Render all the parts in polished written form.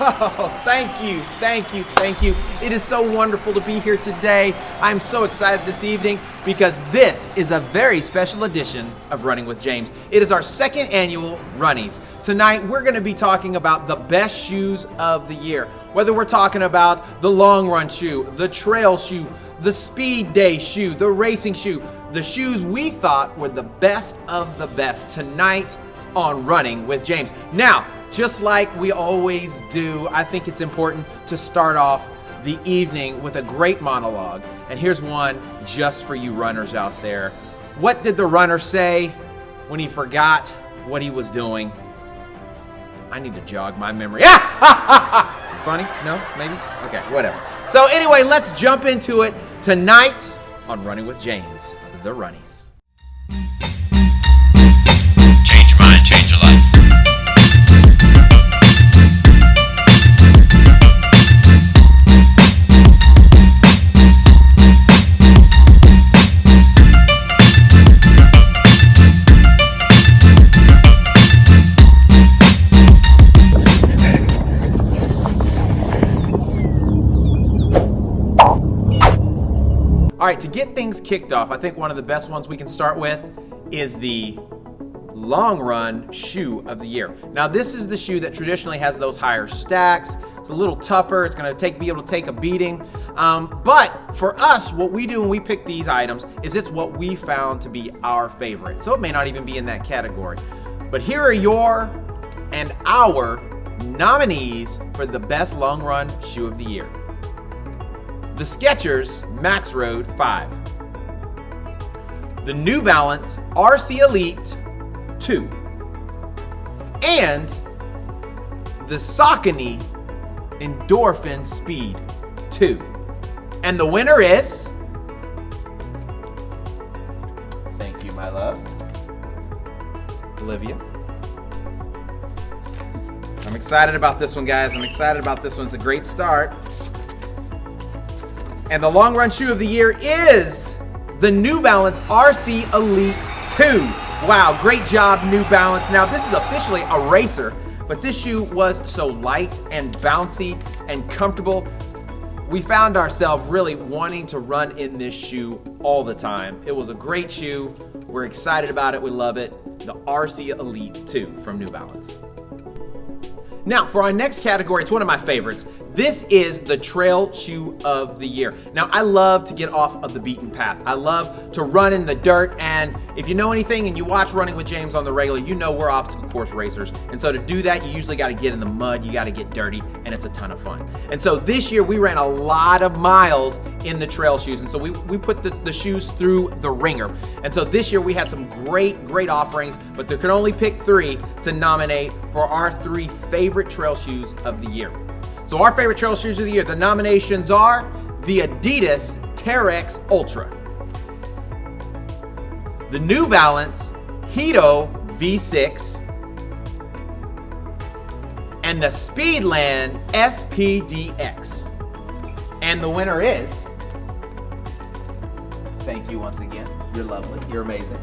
Oh, thank you. It is so wonderful to be here today. I'm so excited this evening because this is a very special edition of Running with James. It is our second annual Runnies. Tonight, we're going to be talking about the best shoes of the year. Whether we're talking about the long run shoe, the trail shoe, the speed day shoe, the racing shoe, the shoes we thought were the best of the best tonight on Running with James. Now, just like we always do, I think it's important to start off the evening with a great monologue. And here's one just for you runners out there. What did the runner say when he forgot what he was doing? I need to jog my memory. Funny? No? Maybe? Okay, whatever. So anyway, let's jump into it tonight on Running with James, the Runnies. Change your mind, change your life. All right, to get things kicked off, I think one of the best ones we can start with is the long run shoe of the year. Now, this is the shoe that traditionally has those higher stacks. It's a little tougher. It's going to be able to take a beating. But for us, what we do when we pick these items is it's what we found to be our favorite. So it may not even be in that category. But here are your and our nominees for the best long run shoe of the year. The Skechers Max Road 5, the New Balance RC Elite 2, and the Saucony Endorphin Speed 2. And the winner is, thank you, my love, Olivia. I'm excited about this one, guys. It's a great start. And the long run shoe of the year is the New Balance RC Elite 2. Wow, great job, New Balance. Now, this is officially a racer, but this shoe was so light and bouncy and comfortable. We found ourselves really wanting to run in this shoe all the time. It was a great shoe. We're excited about it. We love it. The RC Elite 2 from New Balance. Now, for our next category, it's one of my favorites. This is the trail shoe of the year. Now, I love to get off of the beaten path. I love to run in the dirt, and if you know anything and you watch Running with James on the regular, you know we're obstacle course racers. And so to do that, you usually got to get in the mud, you got to get dirty, and it's a ton of fun. And so this year, we ran a lot of miles in the trail shoes, and so we put the shoes through the ringer. And so this year, we had some great offerings, but there could only pick 3 to nominate for our 3 favorite trail shoes of the year. So our favorite trail shoes of the year, the nominations are the Adidas Terex Ultra, the New Balance Hito V6, and the Speedland SPDX. And the winner is, thank you once again, you're lovely, you're amazing.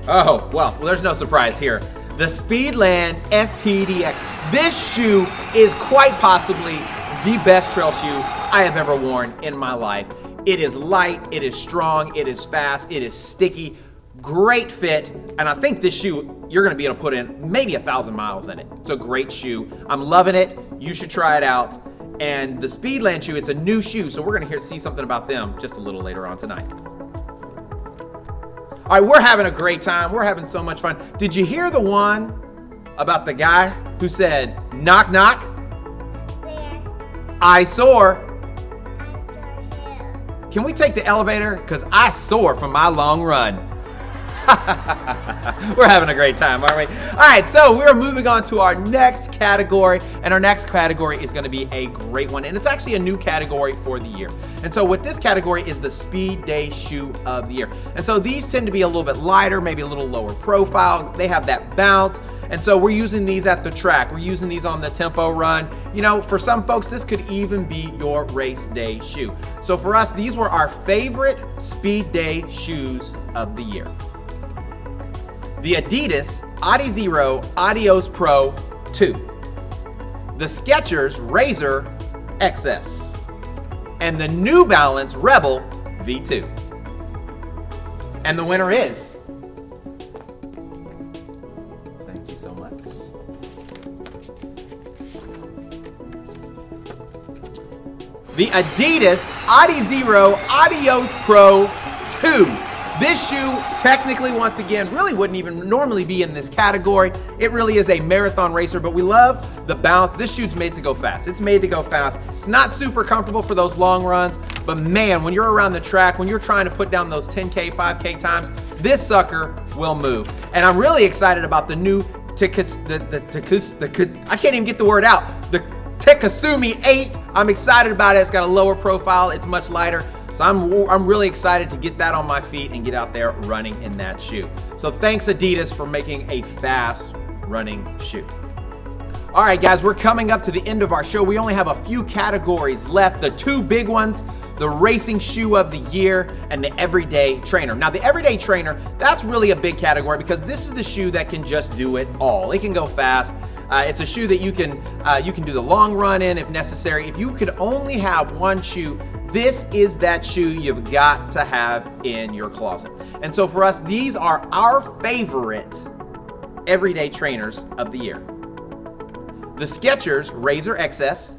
Oh, well, there's no surprise here. The Speedland SPDX. This shoe is quite possibly the best trail shoe I have ever worn in my life. It is light, it is strong, it is fast, it is sticky, great fit, and I think this shoe, you're going to be able to put in maybe 1,000 miles in it. It's a great shoe. I'm loving it. You should try it out. And the Speedland shoe, it's a new shoe, so we're going to see something about them just a little later on tonight. All right, we're having a great time. We're having so much fun. Did you hear the one about the guy who said, knock, knock? There. I soar. I saw him. Can we take the elevator? Because I soar from my long run. We're having a great time, aren't we? All right, so we're moving on to our next category, and our next category is going to be a great one, and it's actually a new category for the year. And so what this category is the Speed Day Shoe of the Year. And so these tend to be a little bit lighter, maybe a little lower profile. They have that bounce, and so we're using these at the track. We're using these on the tempo run. You know, for some folks, this could even be your race day shoe. So for us, these were our favorite Speed Day shoes of the year. The Adidas Adizero Adios Pro 2, the Skechers Razor XS, and the New Balance Rebel V2. And the winner is, thank you so much, the Adidas Adizero Adios Pro 2. This shoe, technically, once again, really wouldn't even normally be in this category. It really is a marathon racer, but we love the bounce. This shoe's made to go fast. It's made to go fast. It's not super comfortable for those long runs, but man, when you're around the track, when you're trying to put down those 10K, 5K times, this sucker will move. And I'm really excited about the new I can't even get the word out. The Takasumi 8. I'm excited about it. It's got a lower profile. It's much lighter. So I'm really excited to get that on my feet and get out there running in that shoe. So thanks Adidas for making a fast running shoe. All right, guys, we're coming up to the end of our show. We only have a few categories left. The two big ones, the racing shoe of the year and the everyday trainer. Now, the everyday trainer, that's really a big category because this is the shoe that can just do it all. It can go fast. It's a shoe that you can do the long run in if necessary. If you could only have one shoe, this is that shoe you've got to have in your closet. And so for us, these are our favorite everyday trainers of the year. The Skechers Razor XS,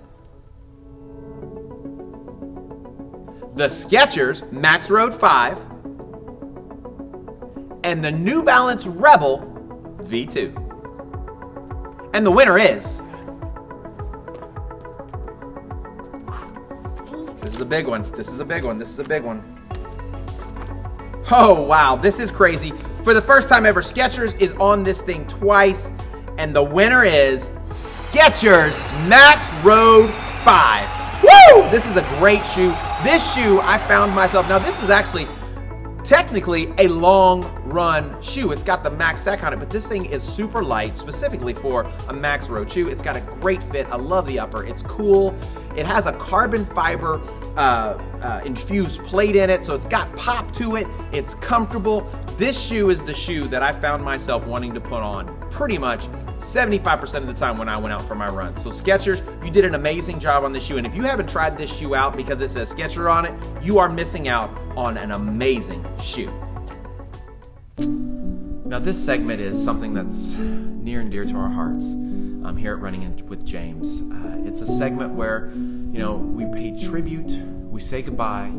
the Skechers Max Road 5, and the New Balance Rebel V2. And the winner is, this is a big one. This is a big one. This is a big one. Oh, wow. This is crazy. For the first time ever, Skechers is on this thing twice. And the winner is Skechers Max Road 5. Woo! This is a great shoe. This shoe, I found myself, now this is actually technically a long run shoe. It's got the Max Sec on it, but this thing is super light, specifically for a Max Road shoe. It's got a great fit. I love the upper. It's cool. It has a carbon fiber infused plate in it, so it's got pop to it. It's comfortable. This shoe is the shoe that I found myself wanting to put on pretty much 75% of the time when I went out for my run. So Skechers, you did an amazing job on this shoe, and if you haven't tried this shoe out because it says Skechers on it, you are missing out on an amazing shoe. Now this segment is something that's near and dear to our hearts here at Running with James. It's a segment where, we pay tribute, we say goodbye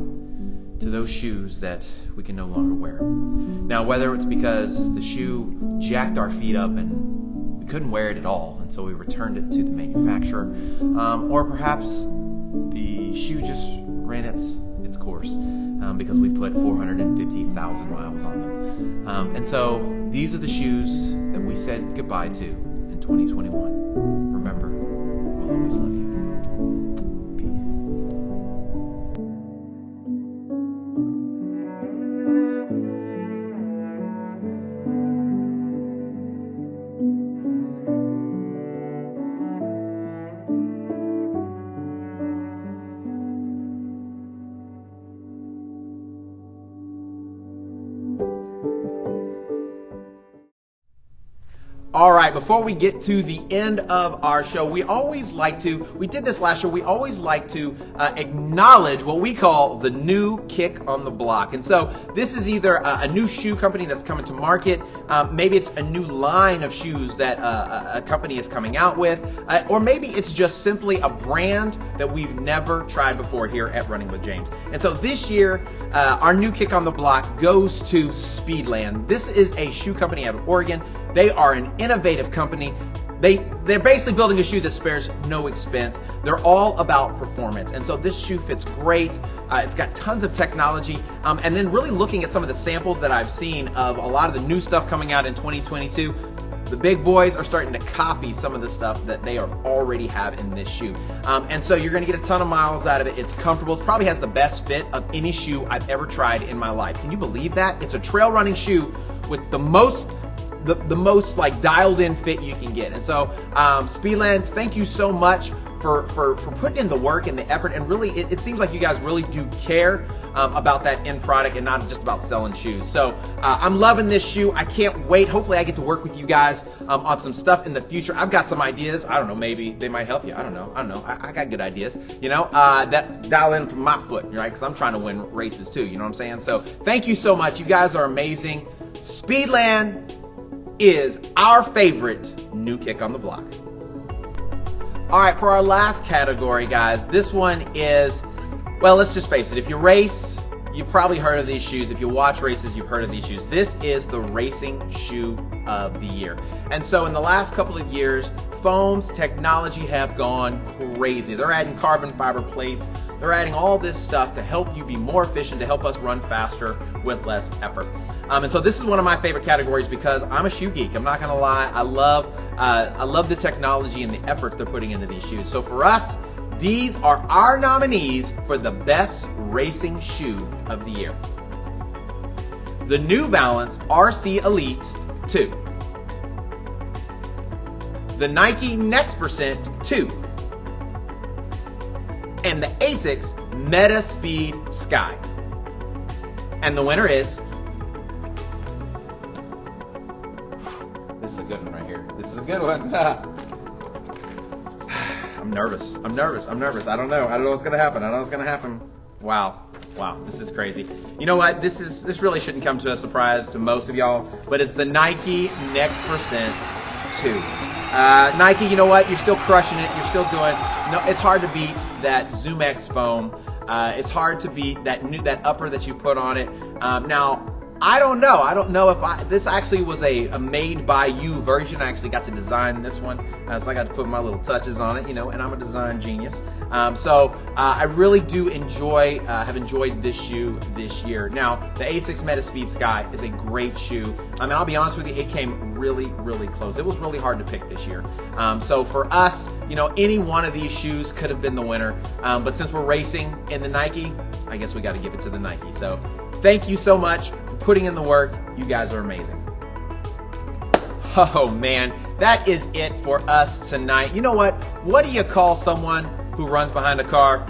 to those shoes that we can no longer wear. Now, whether it's because the shoe jacked our feet up and we couldn't wear it at all, and so we returned it to the manufacturer, or perhaps the shoe just ran its course because we put 450,000 miles on them. And so these are the shoes that we said goodbye to in 2021. Remember, we'll always love you. All right, before we get to the end of our show, we did this last show, we always like to acknowledge what we call the new kick on the block. And so this is either a new shoe company that's coming to market, maybe it's a new line of shoes that a company is coming out with, or maybe it's just simply a brand that we've never tried before here at Running with James. And so this year, our new kick on the block goes to Speedland. This is a shoe company out of Oregon. They are an innovative company. They're basically building a shoe that spares no expense. They're all about performance. And so this shoe fits great. It's got tons of technology. And then really looking at some of the samples that I've seen of a lot of the new stuff coming out in 2022, the big boys are starting to copy some of the stuff that they already have in this shoe. And so you're going to get a ton of miles out of it. It's comfortable. It probably has the best fit of any shoe I've ever tried in my life. Can you believe that? It's a trail running shoe with the most like dialed in fit you can get. And so Speedland, thank you so much for putting in the work and the effort, and really it seems like you guys really do care about that end product and not just about selling shoes. So I'm loving this shoe. I can't wait. Hopefully I get to work with you guys on some stuff in the future. I've got some ideas. I don't know, maybe they might help you. I don't know. I got good ideas, that dial in from my foot, right? Because I'm trying to win races too, you know what I'm saying? So thank you so much. You guys are amazing. Speedland is our favorite new kick on the block. All right, for our last category, guys, this one is, well, let's just face it. If you race, you've probably heard of these shoes. If you watch races, you've heard of these shoes. This is the racing shoe of the year. And so in the last couple of years, foams, technology have gone crazy. They're adding carbon fiber plates. They're adding all this stuff to help you be more efficient, to help us run faster with less effort. And so this is one of my favorite categories because I'm a shoe geek. I'm not gonna lie. I love the technology and the effort they're putting into these shoes. So for us, these are our nominees for the best racing shoe of the year. The New Balance RC Elite 2. The Nike Next Percent 2. And the ASICS Meta Speed Sky. And the winner is, this is a good one right here. This is a good one. I'm nervous. I don't know what's gonna happen. Wow, this is crazy. You know what? This really shouldn't come to a surprise to most of y'all, but it's the Nike Next Percent 2. Nike, you know what? You're still crushing it. You're still doing. No, it's hard to beat that ZoomX foam. It's hard to beat that upper that you put on it. Now, I don't know if this actually was a made by you version. I actually got to design this one, so I got to put my little touches on it, and I'm a design genius. So I really do have enjoyed this shoe this year. Now, the ASICS Meta Speed Sky is a great shoe. I mean, I'll be honest with you, it came really, really close. It was really hard to pick this year. So for us, any one of these shoes could have been the winner. But since we're racing in the Nike, I guess we got to give it to the Nike. So thank you so much for putting in the work. You guys are amazing. Oh man, that is it for us tonight. You know what? What do you call someone who runs behind a car?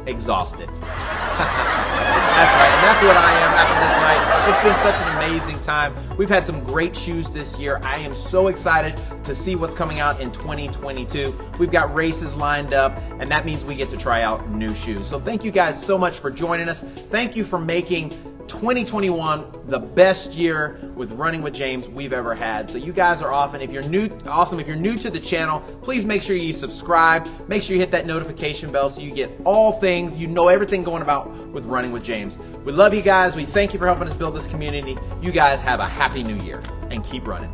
Exhausted. That's right, and that's what I am after this night. It's been such an amazing time. We've had some great shoes this year. I am so excited to see what's coming out in 2022. We've got races lined up, and that means we get to try out new shoes. So thank you guys so much for joining us. Thank you for making 2021 the best year with Running with James we've ever had. So you guys are awesome. If you're new to the channel, please make sure you subscribe. Make sure you hit that notification bell so you get all things, everything going about with Running with James. We love you guys. We thank you for helping us build this community. You guys have a happy new year and keep running.